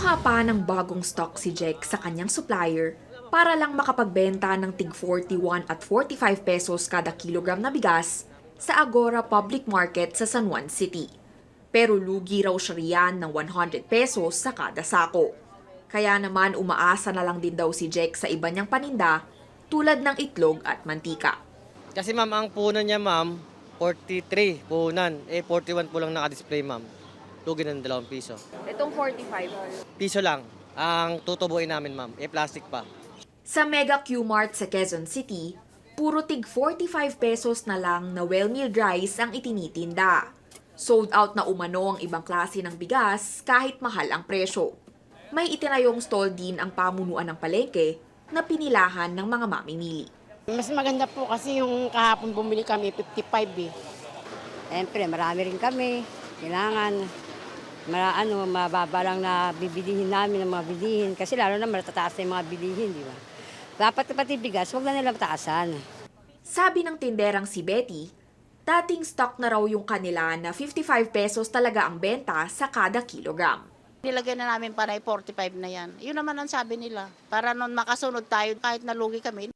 Kumuha pa ng bagong stock si Jack sa kanyang supplier para lang makapagbenta ng tig 41 at 45 pesos kada kilogram na bigas sa Agora Public Market sa San Juan City. Pero lugi raw siya riyan ng 100 pesos sa kada sako. Kaya naman umaasa na lang din daw si Jack sa iba niyang paninda tulad ng itlog at mantika. Kasi ma'am, ang punan niya ma'am, 43 punan. 41 po lang naka-display ma'am. Lugi ng 2 piso. Itong 45. Piso lang ang tutubuin namin ma'am. Plastic pa. Sa Mega Q-Mart sa Quezon City, puro tig 45 pesos na lang na well-milled rice ang itinitinda. Sold out na umano ang ibang klase ng bigas kahit mahal ang presyo. May itinayong stall din ang pamunuan ng palengke na pinilahan ng mga mamimili. Mas maganda po kasi yung kahapon bumili kami 55 eh. Siyempre, marami rin kami. Kailangan, mababa lang na bibilihin namin ng mga bilihin. Kasi lalo na matataas na yung mga bilihin, di ba? Dapat pati bigas, huwag na nila mataasan. Sabi ng tinderang si Betty, dating stock na raw yung kanila na 55 pesos talaga ang benta sa kada kilogram. Nilagay na namin panay 45 na yan. Yun naman ang sabi nila. Para nun makasunod tayo kahit nalugi kami.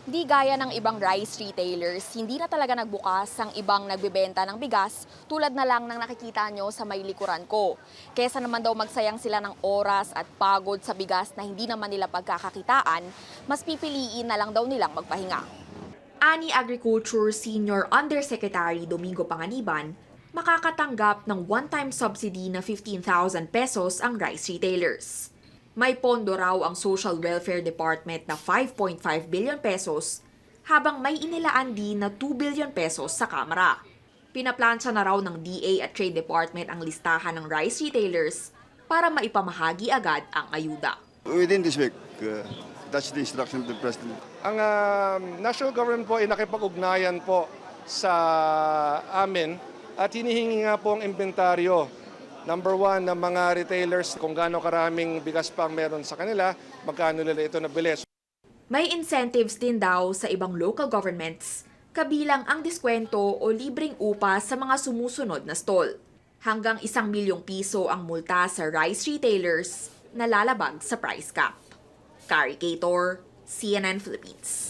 Di gaya ng ibang rice retailers, hindi na talaga nagbukas ang ibang nagbebenta ng bigas tulad na lang ng nakikita nyo sa may likuran ko. Kesa naman daw magsayang sila ng oras at pagod sa bigas na hindi naman nila pagkakakitaan, mas pipiliin na lang daw nilang magpahinga. Ani Agriculture Senior Undersecretary Domingo Panganiban, makakatanggap ng one-time subsidy na 15,000 pesos ang rice retailers. May pondo raw ang Social Welfare Department na 5.5 billion pesos, habang may inilaan din na 2 billion pesos sa Kamara. Pinaplansya na raw ng DA at Trade Department ang listahan ng rice retailers para maipamahagi agad ang ayuda. Within this week, that's the instruction of the President. Ang national government po ay nakipag-ugnayan po sa amin at hinihingi nga po ang inventaryo. Number 1, ng mga retailers kung gaano karaming bigas pa ang meron sa kanila, magkano nila ito nabili. May incentives din daw sa ibang local governments, kabilang ang diskwento o libreng upa sa mga sumusunod na stall. Hanggang 1 milyong piso ang multa sa rice retailers na lalabag sa price cap. Carrie Cator, CNN Philippines.